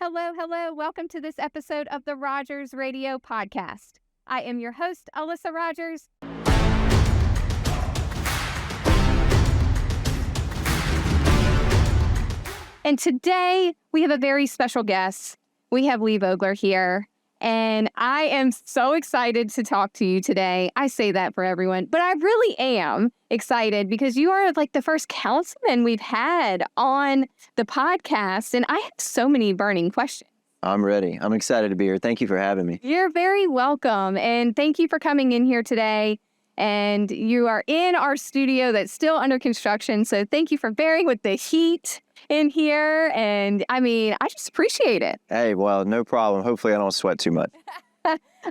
Hello, hello. Welcome to this episode of the Rogers Radio Podcast. I am your host, Alyssa Rogers. And today we have a very special guest. We have Lee Vogler here. And I am so excited to talk to you today. I say that for everyone, but I really am excited because you are like the first councilman we've had on the podcast. And I have so many burning questions. I'm ready. I'm excited to be here. Thank you for having me. You're very welcome. And thank you for coming in here today. And you are in our studio that's still under construction. So thank you for bearing with the heat in here. And I mean, I just appreciate it. Hey, well, no problem. Hopefully I don't sweat too much.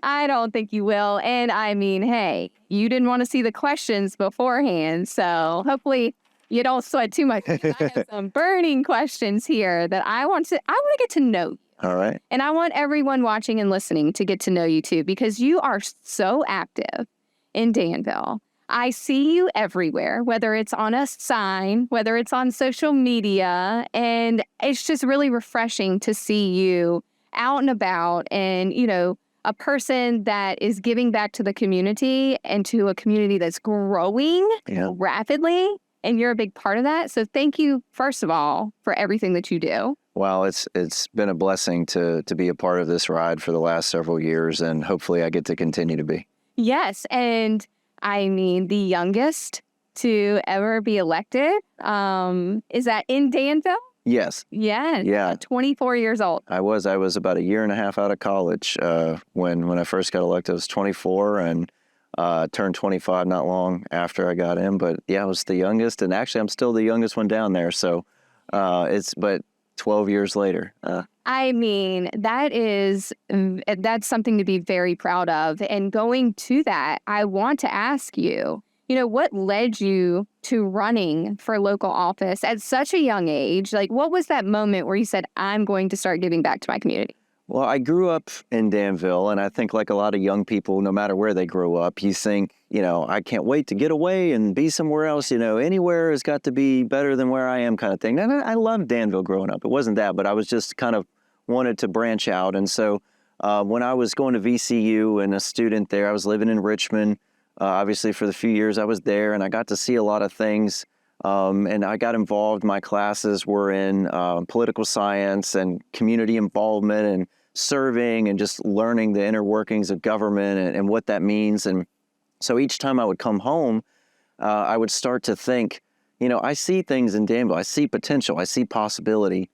I don't think you will. And I mean, hey, you didn't want to see the questions beforehand. So hopefully you don't sweat too much. I have some burning questions here that I want to get to know you. All right. And I want everyone watching and listening to get to know you too, because you are so active in Danville. I see you everywhere, whether it's on a sign, whether it's on social media, and it's just really refreshing to see you out and about and, you know, a person that is giving back to the community and to a community that's growing rapidly, and you're a big part of that. So thank you, first of all, for everything that you do. Well, it's been a blessing to be a part of this ride for the last several years, and hopefully I get to continue to be. Yes, and I mean, the youngest to ever be elected. Is that in Danville? Yes. Yes. Yeah. 24 years old. I was about a year and a half out of college when I first got elected. I was 24 and turned 25 not long after I got in. But yeah, I was the youngest, and actually I'm still the youngest one down there. So but 12 years later. I mean, that's something to be very proud of. And going to that, I want to ask you, what led you to running for local office at such a young age? Like, what was that moment where you said, I'm going to start giving back to my community? Well, I grew up in Danville, and I think like a lot of young people, no matter where they grow up, you think, I can't wait to get away and be somewhere else. Anywhere has got to be better than where I am kind of thing. And I loved Danville growing up. It wasn't that, but I was just kind of wanted to branch out. And so when I was going to VCU and a student there, I was living in Richmond. Obviously, for the few years I was there, and I got to see a lot of things. And I got involved. My classes were in political science and community involvement and serving and just learning the inner workings of government and what that means. And so each time I would come home, I would start to think, I see things in Danville. I see potential. I see possibility.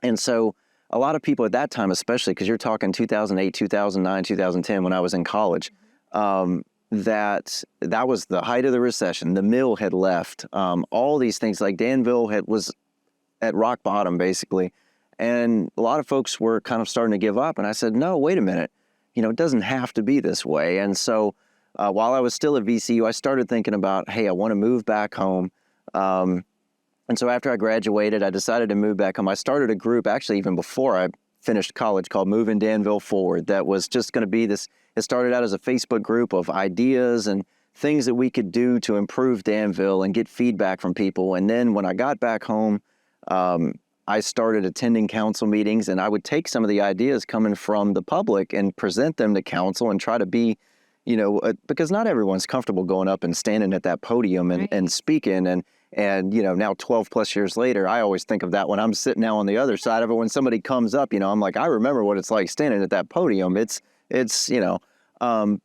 And so a lot of people at that time, especially because you're talking 2008, 2009, 2010, when I was in college, that was the height of the recession. The mill had left. All these things, like Danville was at rock bottom, basically. And a lot of folks were kind of starting to give up. And I said, no, wait a minute. It doesn't have to be this way. And so while I was still at VCU, I started thinking about, hey, I want to move back home. And so after I graduated, I decided to move back home. I started a group, actually, even before I finished college, called Moving Danville Forward. That was just going to be this. It started out as a Facebook group of ideas and things that we could do to improve Danville and get feedback from people. And then when I got back home, I started attending council meetings, and I would take some of the ideas coming from the public and present them to council and try to be, because not everyone's comfortable going up and standing at that podium and speaking. And now 12 plus years later, I always think of that when I'm sitting now on the other side of it. When somebody comes up, I'm like, I remember what it's like standing at that podium.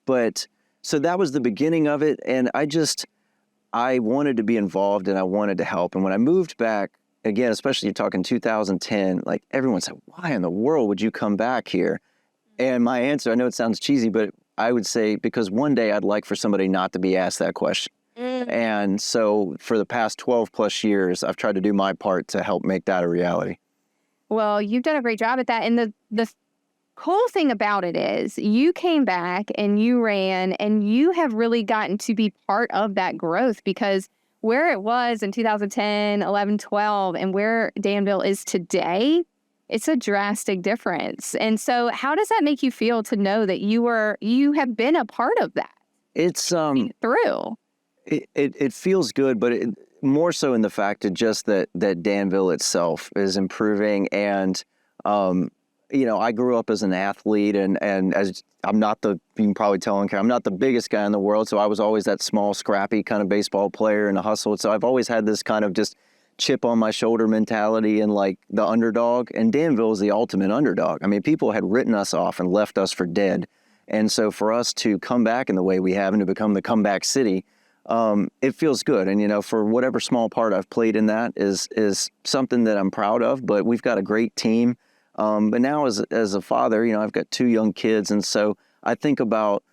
But so that was the beginning of it. And I wanted to be involved and I wanted to help. And when I moved back, again, especially you're talking 2010, like everyone said, why in the world would you come back here? And my answer, I know it sounds cheesy, but I would say, because one day I'd like for somebody not to be asked that question. And so for the past 12 plus years, I've tried to do my part to help make that a reality. Well, you've done a great job at that. And the cool thing about it is you came back and you ran, and you have really gotten to be part of that growth, because where it was in 2010, 11, 12, and where Danville is today, it's a drastic difference. And so how does that make you feel to know that you have been a part of that? It's through. It feels good, but more so in the fact that just that Danville itself is improving, and I grew up as an athlete, and as I'm not you can probably tell on camera, I'm not the biggest guy in the world, so I was always that small, scrappy kind of baseball player and a hustle. So I've always had this kind of just chip on my shoulder mentality and like the underdog. And Danville is the ultimate underdog. I mean, people had written us off and left us for dead. And so for us to come back in the way we have and to become the comeback city, it feels good. And, for whatever small part I've played in that is something that I'm proud of, but we've got a great team. But now as a father, I've got 2 young kids. And so I think about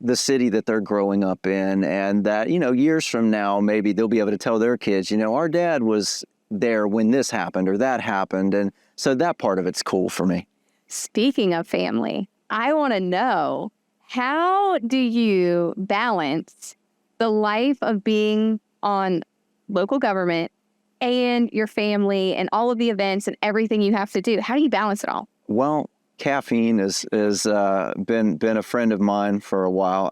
the city that they're growing up in, and that, years from now, maybe they'll be able to tell their kids, our dad was there when this happened or that happened. And so that part of it's cool for me. Speaking of family, I want to know, how do you balance the life of being on local government and your family and all of the events and everything you have to do? How do you balance it all? Well, caffeine has been a friend of mine for a while.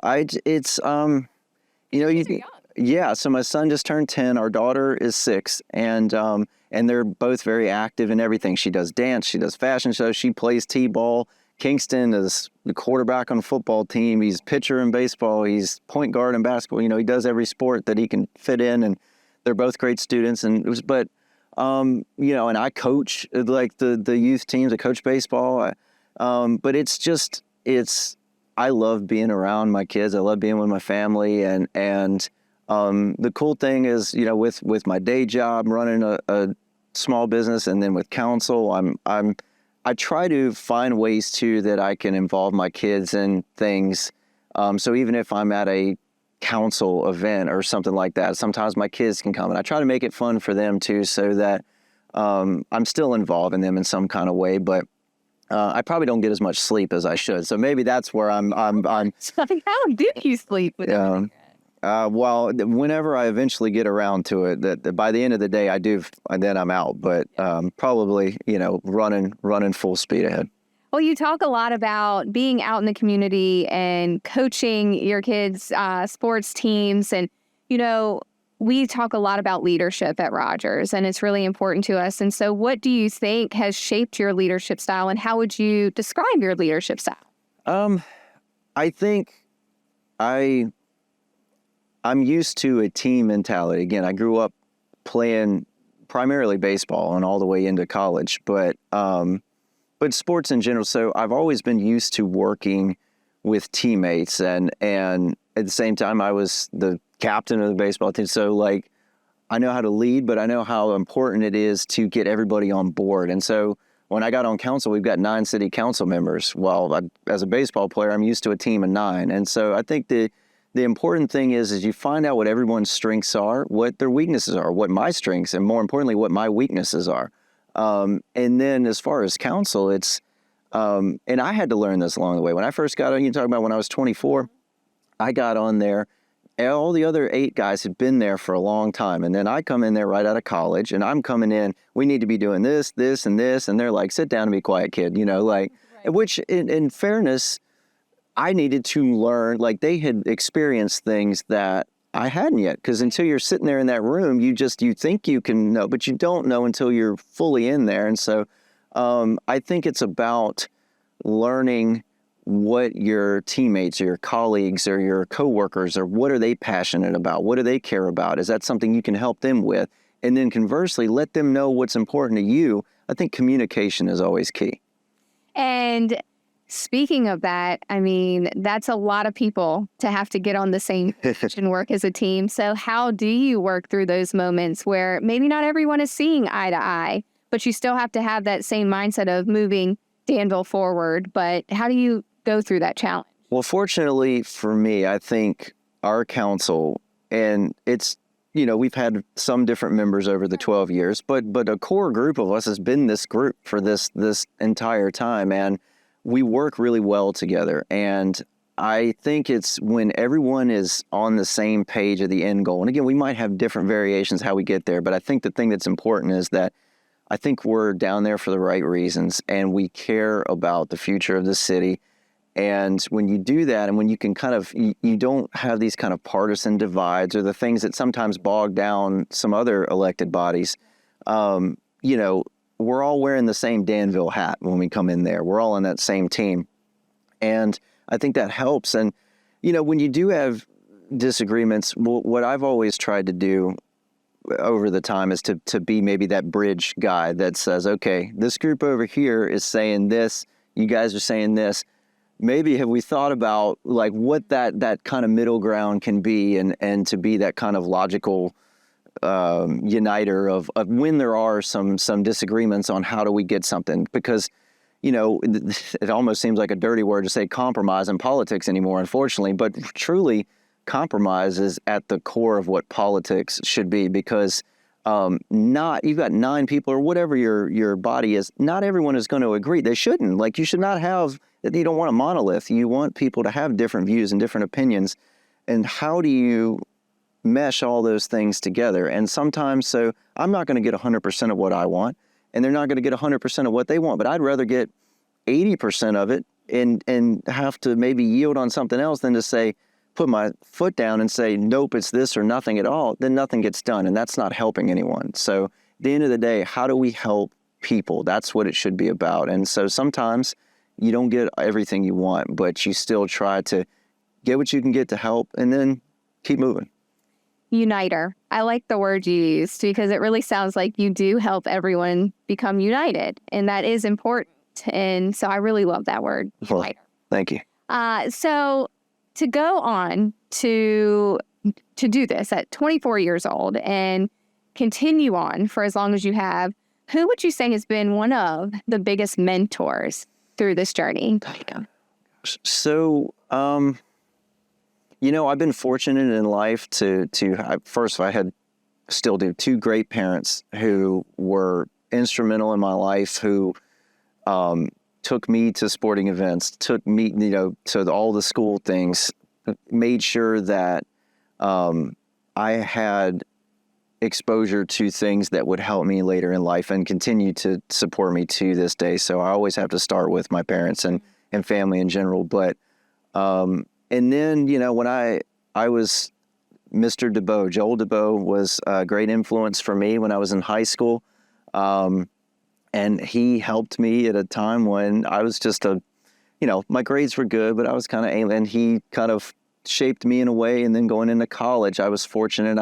Yeah. So my son just turned 10. Our daughter is 6, and they're both very active in everything. She does dance. She does fashion shows. She plays t-ball. Kingston is the quarterback on the football team. He's pitcher in baseball. He's point guard in basketball. He does every sport that he can fit in, and they're both great students. And and I coach like the youth teams. I coach baseball. But I love being around my kids. I love being with my family. And the cool thing is, with my day job, running a small business, and then with council, I try to find ways too that I can involve my kids in things. So even if I'm at a council event or something like that, sometimes my kids can come, and I try to make it fun for them too, so that I'm still involving them in some kind of way. But I probably don't get as much sleep as I should. So maybe that's where I'm. So how do you sleep with everything? Well, whenever I eventually get around to it, that by the end of the day I do, and then I'm out. But probably, running full speed ahead. Well, you talk a lot about being out in the community and coaching your kids' sports teams. And, we talk a lot about leadership at Rogers, and it's really important to us. And so what do you think has shaped your leadership style, and how would you describe your leadership style? I think I'm used to a team mentality. Again, I grew up playing primarily baseball and all the way into college, but sports in general. So I've always been used to working with teammates, and at the same time, I was the captain of the baseball team. So I know how to lead, but I know how important it is to get everybody on board. And so when I got on council, we've got 9 city council members. Well, as a baseball player, I'm used to a team of 9. And so I think the important thing is you find out what everyone's strengths are, what their weaknesses are, what my strengths, and more importantly, what my weaknesses are. And then as far as council, it's, and I had to learn this along the way. When I first got on, you talk about when I was 24, I got on there. All the other 8 guys had been there for a long time. And then I come in there right out of college, and I'm coming in, we need to be doing this, this, and this. And they're like, sit down and be quiet, kid, right. Which in fairness, I needed to learn, they had experienced things that I hadn't yet. Because until you're sitting there in that room, you think you can know, but you don't know until you're fully in there. And so I think it's about learning what your teammates or your colleagues or your coworkers, or what are they passionate about? What do they care about? Is that something you can help them with? And then conversely, let them know what's important to you. I think communication is always key. And speaking of that, that's a lot of people to have to get on the same page and work as a team. So how do you work through those moments where maybe not everyone is seeing eye to eye, but you still have to have that same mindset of moving Danville forward? But how do you go through that challenge? Well, fortunately for me, I think our council, and it's, we've had some different members over the 12 years, but a core group of us has been this group for this entire time. And we work really well together. And I think it's when everyone is on the same page of the end goal. And again, we might have different variations how we get there, but I think the thing that's important is that I think we're down there for the right reasons, and we care about the future of the city. And when you do that, and when you can you don't have these kind of partisan divides or the things that sometimes bog down some other elected bodies, we're all wearing the same Danville hat when we come in there. We're all on that same team. And I think that helps. And, when you do have disagreements, what I've always tried to do over the time is to be maybe that bridge guy that says, okay, this group over here is saying this, you guys are saying this. Maybe have we thought about like what that kind of middle ground can be, and to be that kind of logical uniter of when there are some disagreements on how do we get something. Because it almost seems like a dirty word to say compromise in politics anymore, unfortunately, but truly compromise is at the core of what politics should be. Because you've got 9 people or whatever your body is, not everyone is going to agree. They shouldn't. Like, you should not have, you don't want a monolith. You want people to have different views and different opinions. And how do you mesh all those things together? And sometimes, so I'm not going to get 100% of what I want, and they're not going to get 100% of what they want, but I'd rather get 80% of it and have to maybe yield on something else than to say, put my foot down and say, nope, it's this or nothing at all. Then nothing gets done, and that's not helping anyone. So at the end of the day, how do we help people? That's what it should be about. And so sometimes you don't get everything you want, but you still try to get what you can get to help, and then keep moving. Uniter. I like the word you used, because it really sounds like you do help everyone become united, and that is important. And so I really love that word, uniter. Well, thank you. So to go on to do this at 24 years old and continue on for as long as you have, who would you say has been one of the biggest mentors through this journey? So, I've been fortunate in life first, I still do 2 great parents who were instrumental in my life, who took me to sporting events, took me, to all the school things, made sure that I had exposure to things that would help me later in life and continue to support me to this day. So I always have to start with my parents and family in general. But, and then, when I was Mr. DeBoe, Joel DeBoe was a great influence for me when I was in high school. And he helped me at a time when I was just my grades were good, but I was kind of, and he kind of shaped me in a way. And then going into college, I was fortunate.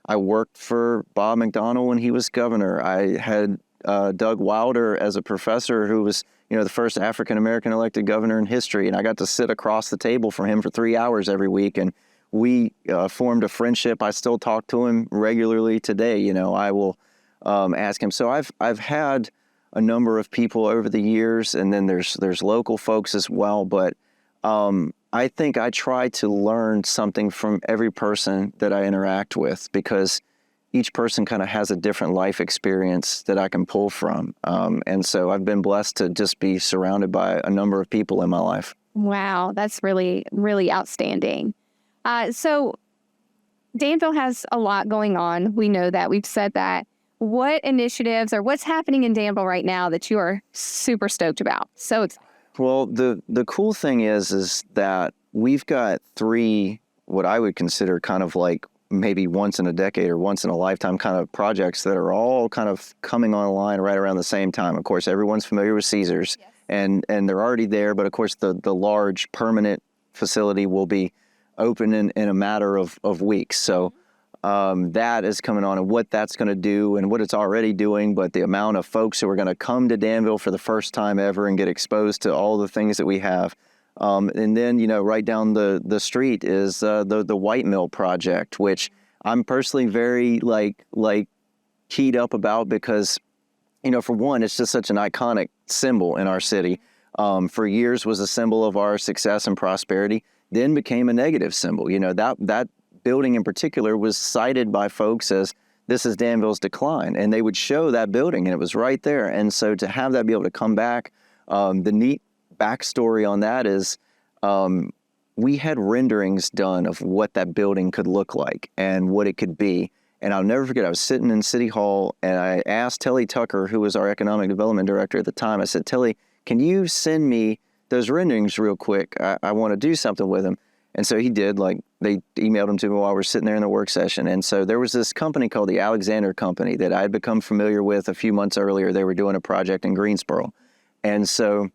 I worked for Bob McDonnell when he was governor. I had Doug Wilder as a professor, who was, the first African-American elected governor in history. And I got to sit across the table from him for 3 hours every week. And we formed a friendship. I still talk to him regularly today. I will ask him. So I've had a number of people over the years, and then there's local folks as well. But I think I try to learn something from every person that I interact with, because each person kind of has a different life experience that I can pull from. And so I've been blessed to just be surrounded by a number of people in my life. Wow, that's really, really outstanding. So Danville has a lot going on. We know that. We've said that. What initiatives or what's happening in Danville right now that you are super stoked about? So excited. Well, the cool thing is that we've got 3, what I would consider kind of like maybe once in a decade or once in a lifetime kind of projects that are all kind of coming online right around the same time. Of course, everyone's familiar with Caesars, yes, and they're already there. But of course, the large permanent facility will be open in a matter of weeks. So that is coming on, and what that's going to do and what it's already doing, but the amount of folks who are going to come to Danville for the first time ever and get exposed to all the things that we have. And then, right down the street is the White Mill project, which I'm personally very keyed up about, because, for one, it's just such an iconic symbol in our city. For years was a symbol of our success and prosperity, then became a negative symbol. That building in particular was cited by folks as this is Danville's decline, and they would show that building, and it was right there. And so to have that be able to come back, the neat backstory on that is we had renderings done of what that building could look like and what it could be. And I'll never forget, I was sitting in City Hall, and I asked Telly Tucker, who was our economic development director at the time, I said, Telly, can you send me those renderings real quick? I want to do something with them. And so he did, they emailed them to me while we were sitting there in the work session. And so there was this company called the Alexander Company that I had become familiar with a few months earlier. They were doing a project in Greensboro. And so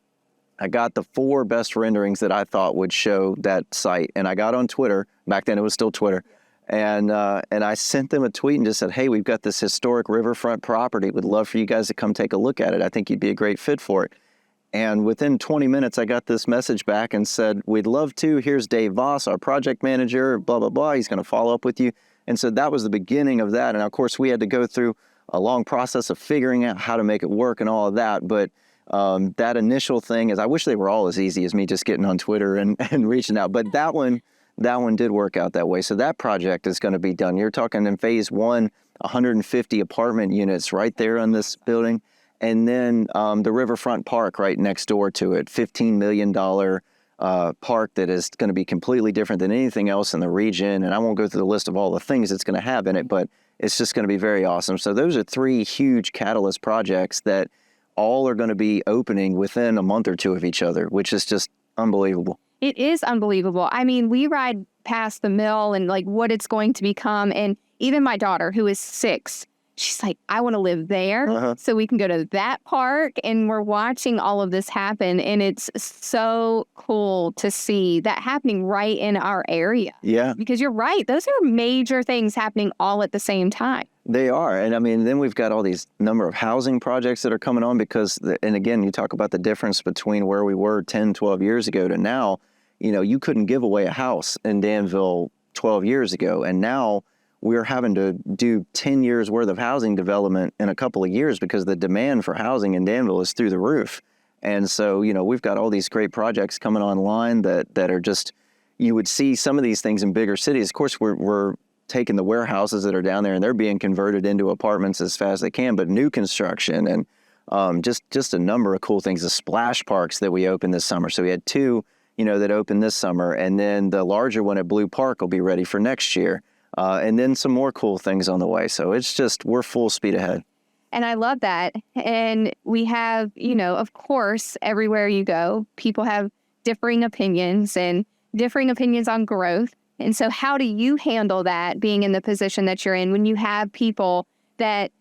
I got the 4 best renderings that I thought would show that site. And I got on Twitter. Back then it was still Twitter. And I sent them a tweet and just said, hey, we've got this historic riverfront property. Would love for you guys to come take a look at it. I think you'd be a great fit for it. And within 20 minutes, I got this message back and said, we'd love to. Here's Dave Voss, our project manager, blah, blah, blah. He's going to follow up with you. And so that was the beginning of that. And of course, we had to go through a long process of figuring out how to make it work and all of that. But that initial thing is, I wish they were all as easy as me just getting on Twitter and reaching out. But that one did work out that way. So that project is going to be done. You're talking in phase 1, 150 apartment units right there on this building. And then the Riverfront Park right next door to it, $15 million park that is going to be completely different than anything else in the region. And I won't go through the list of all the things it's going to have in it, but it's just going to be very awesome. So those are 3 huge catalyst projects that all are going to be opening within a month or 2 of each other, which is just unbelievable. It is unbelievable. I mean, we ride past the mill and like what it's going to become. And even my daughter, who is 6, she's like, I want to live there so we can go to that park. And we're watching all of this happen. And it's so cool to see that happening right in our area. Yeah. Because you're right. Those are major things happening all at the same time. They are. And I mean, then we've got all these number of housing projects that are coming on because, and again, you talk about the difference between where we were 10, 12 years ago to now. You know, you couldn't give away a house in Danville 12 years ago. And now we're having to do 10 years worth of housing development in a couple of years because the demand for housing in Danville is through the roof. And so, you know, we've got all these great projects coming online that are just, you would see some of these things in bigger cities. Of course, we're taking the warehouses that are down there and they're being converted into apartments as fast as they can, but new construction and just a number of cool things. The splash parks that we opened this summer. So we had 2, you know, that opened this summer, and then the larger one at Blue Park will be ready for next year. And then some more cool things on the way. So it's just, we're full speed ahead. And I love that. And we have, you know, of course, everywhere you go, people have differing opinions on growth. And so how do you handle that being in the position that you're in when you have people that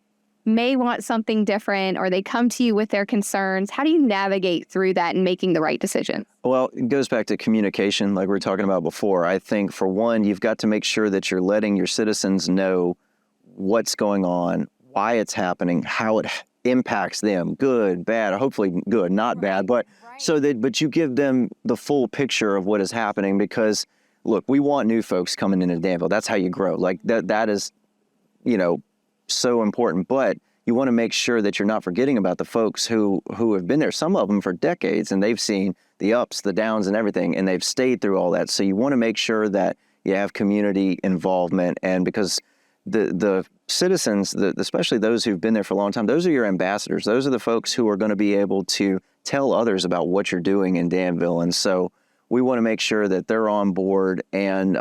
may want something different or they come to you with their concerns? How do you navigate through that and making the right decision? Well, it goes back to communication like we were talking about before. I think for one, you've got to make sure that you're letting your citizens know what's going on, why it's happening, how it impacts them, good, bad, hopefully good, not bad, but but you give them the full picture of what is happening because look, we want new folks coming into Danville. That's how you grow. Like that is, you know, so important, but you want to make sure that you're not forgetting about the folks who have been there, some of them for decades, and they've seen the ups, the downs, and everything, and they've stayed through all that. So you want to make sure that you have community involvement, and because the citizens, especially those who've been there for a long time, those are your ambassadors. Those are the folks who are going to be able to tell others about what you're doing in Danville, and so we want to make sure that they're on board. And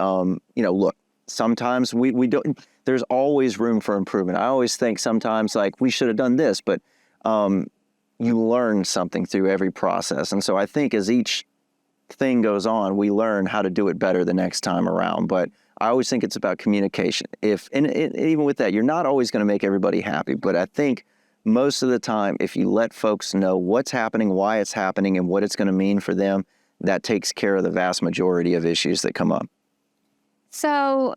you know, look, sometimes we don't. There's always room for improvement. I always think sometimes like we should have done this, but you learn something through every process. And so I think as each thing goes on, we learn how to do it better the next time around. But I always think it's about communication. And even with that, you're not always going to make everybody happy. But I think most of the time, if you let folks know what's happening, why it's happening, and what it's going to mean for them, that takes care of the vast majority of issues that come up. So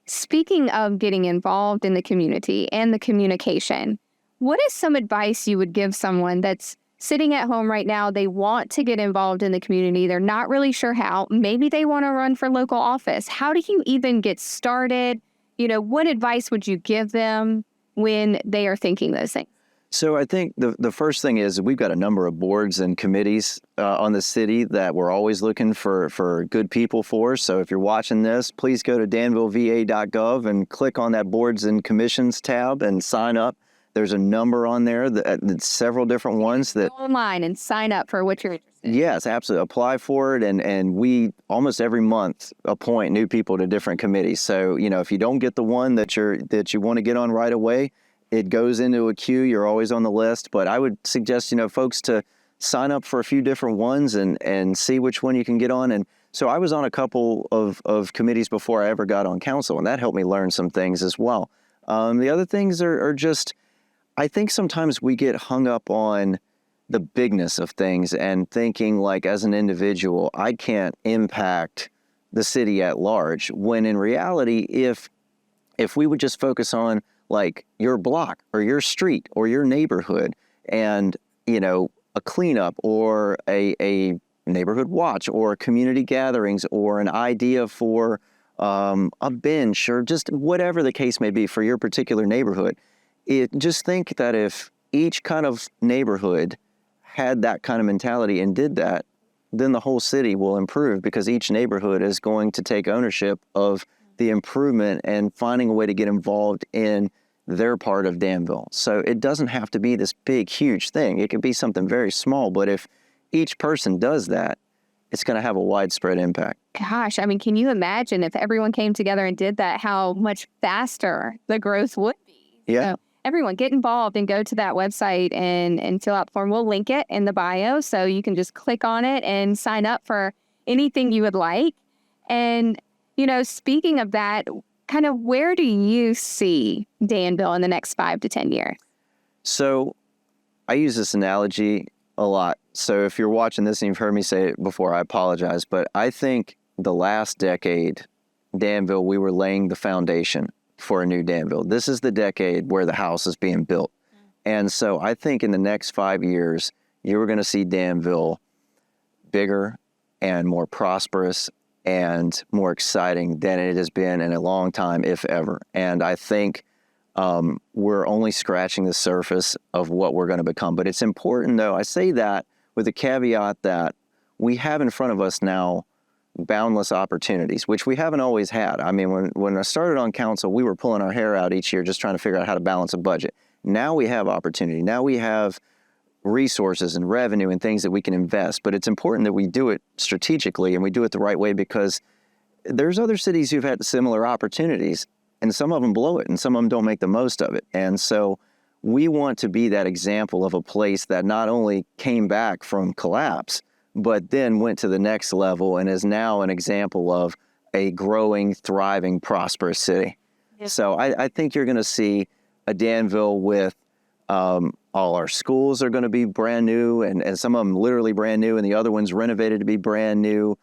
speaking of getting involved in the community and the communication, what is some advice you would give someone that's sitting at home right now? They want to get involved in the community. They're not really sure how. Maybe they want to run for local office. How do you even get started? You know, what advice would you give them when they are thinking those things? So I think the first thing is we've got a number of boards and committees on the city that we're always looking for good people for. So if you're watching this, please go to danvilleva.gov and click on that boards and commissions tab and sign up. There's a number on there, that's several different ones that go online and sign up for what you're interested in. Yes, absolutely. Apply for it. And we almost every month appoint new people to different committees. So, you know, if you don't get the one that you want to get on right away, it goes into a queue. You're always on the list. But I would suggest, you know, folks to sign up for a few different ones and see which one you can get on. And So I was on a couple of committees before I ever got on council, and that helped me learn some things as well. The other things are just, I think sometimes we get hung up on the bigness of things and thinking like as an individual, I can't impact the city at large, when in reality, if we would just focus on like your block or your street or your neighborhood and, a cleanup or a neighborhood watch or community gatherings or an idea for a bench or just whatever the case may be for your particular neighborhood, just think that if each kind of neighborhood had that kind of mentality and did that, then the whole city will improve, because each neighborhood is going to take ownership of the improvement and finding a way to get involved in their part of Danville. So it doesn't have to be this big, huge thing. It could be something very small, but if each person does that, it's going to have a widespread impact. Gosh, I mean, can you imagine if everyone came together and did that, how much faster the growth would be? Yeah. So everyone get involved and go to that website and fill out the form. We'll link it in the bio, so you can just click on it and sign up for anything you would like. And, speaking of that, kind of where do you see Danville in the next 5 to 10 years? So I use this analogy a lot. So if you're watching this and you've heard me say it before, I apologize. But I think the last decade, Danville, we were laying the foundation for a new Danville. This is the decade where the house is being built. And so I think in the next 5 years, you're going to see Danville bigger and more prosperous and more exciting than it has been in a long time, if ever. And I think we're only scratching the surface of what we're going to become. But it's important, though, I say that with the caveat that we have in front of us now boundless opportunities, which we haven't always had. I mean, when I started on council, we were pulling our hair out each year just trying to figure out how to balance a budget. Now we have opportunity. Now we have resources and revenue and things that we can invest. But it's important that we do it strategically and we do it the right way, because there's other cities who've had similar opportunities, and some of them blow it and some of them don't make the most of it. And so we want to be that example of a place that not only came back from collapse, but then went to the next level and is now an example of a growing, thriving, prosperous city. Yep. So I think you're going to see a Danville with all our schools are going to be brand new, and some of them literally brand new, and the other ones renovated to be brand new.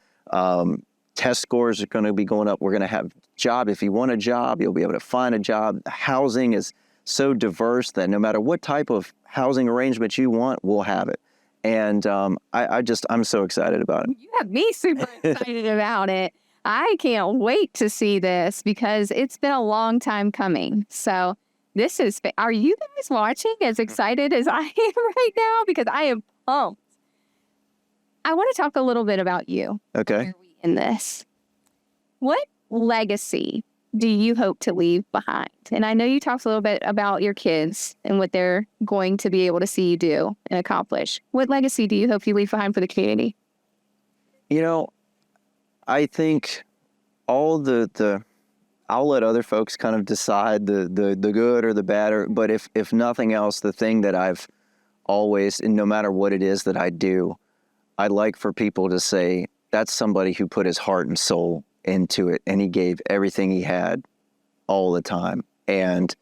Test scores are going to be going up. We're going to have job. If you want a job, you'll be able to find a job. Housing is so diverse that no matter what type of housing arrangement you want, we'll have it. And I'm so excited about it. You have me super excited about it. I can't wait to see this, because it's been a long time coming. So are you guys watching as excited as I am right now? Because I am pumped. I want to talk a little bit about you. Okay. In this, what legacy do you hope to leave behind? And I know you talked a little bit about your kids and what they're going to be able to see you do and accomplish. What legacy do you hope you leave behind for the community? I think all I'll let other folks kind of decide the good or the bad, but if nothing else, the thing that I've always, and no matter what it is that I do, I'd like for people to say, that's somebody who put his heart and soul into it, and he gave everything he had all the time. And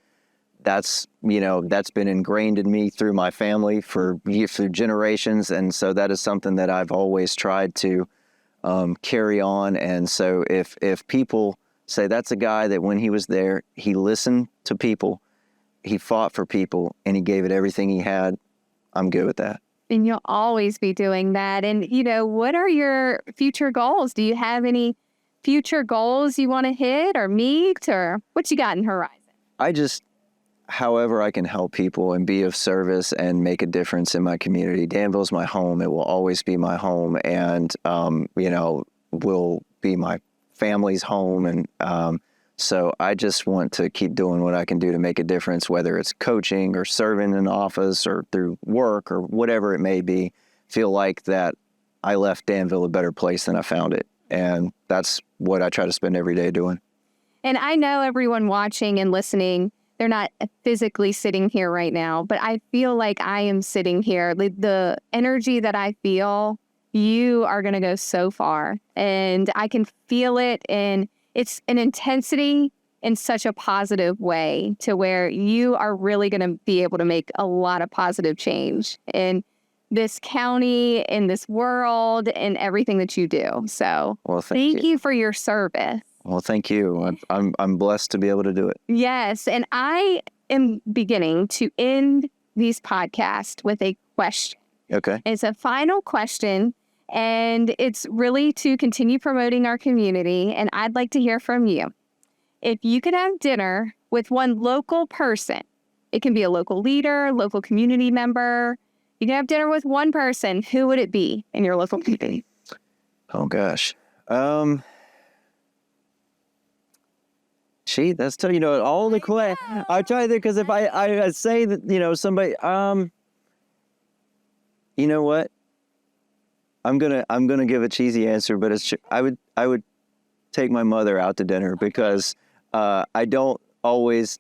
that's been ingrained in me through my family through generations. And so that is something that I've always tried to carry on. And so if people say that's a guy that when he was there, he listened to people, he fought for people, and he gave it everything he had, I'm good with that. And you'll always be doing that. And, what are your future goals? Do you have any future goals you want to hit or meet, or what you got in horizon? However I can help people and be of service and make a difference in my community. Danville's my home. It will always be my home, and, will be my family's home. And so I just want to keep doing what I can do to make a difference, whether it's coaching or serving in office or through work or whatever it may be. Feel like that I left Danville a better place than I found it. And that's what I try to spend every day doing. And I know everyone watching and listening, they're not physically sitting here right now, but I feel like I am sitting here. The energy that I feel you are going to go so far. And I can feel it. And it's an intensity in such a positive way to where you are really going to be able to make a lot of positive change in this county, in this world, and everything that you do. So Well, thank you for your service. Well, thank you. I'm blessed to be able to do it. Yes. And I am beginning to end these podcasts with a question. Okay. It's a final question, and it's really to continue promoting our community. And I'd like to hear from you. If you could have dinner with one local person, it can be a local leader, local community member. You can have dinner with one person. Who would it be in your local community? Oh, gosh. Gee, that's tough. You know, all the questions. I try to think, because if I say that, somebody, you know what? I'm gonna give a cheesy answer, but I would take my mother out to dinner, because I don't always,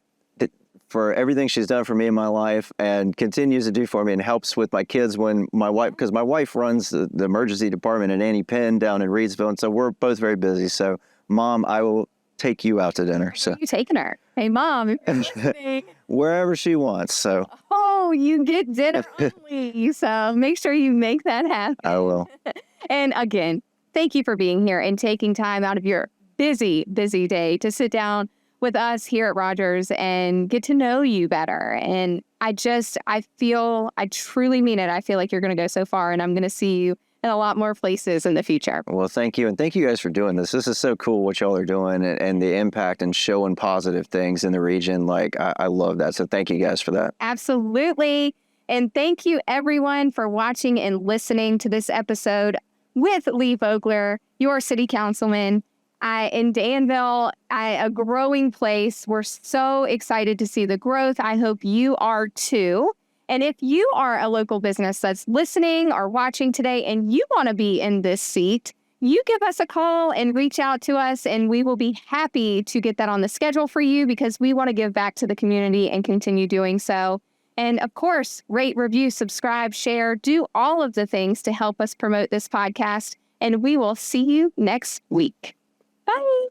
for everything she's done for me in my life and continues to do for me and helps with my kids when because my wife runs the emergency department at Annie Penn down in Reedsville, and so we're both very busy. So, Mom, I will take you out to dinner. So you taking her? Hey, Mom, if you're listening. Wherever she wants. So. Oh, you get dinner only. So make sure you make that happen. I will. And again, thank you for being here and taking time out of your busy, busy day to sit down with us here at Rogers and get to know you better. And I truly mean it. I feel like you're going to go so far, and I'm going to see you in a lot more places in the future. Well, thank you. And thank you guys for doing this. This is so cool what y'all are doing, and the impact and showing positive things in the region. Like, I love that. So thank you guys for that. Absolutely. And thank you everyone for watching and listening to this episode with Lee Vogler, your city councilman. In Danville, a growing place. We're so excited to see the growth. I hope you are too. And if you are a local business that's listening or watching today and you want to be in this seat, you give us a call and reach out to us, and we will be happy to get that on the schedule for you, because we want to give back to the community and continue doing so. And of course, rate, review, subscribe, share, do all of the things to help us promote this podcast. And we will see you next week. Bye.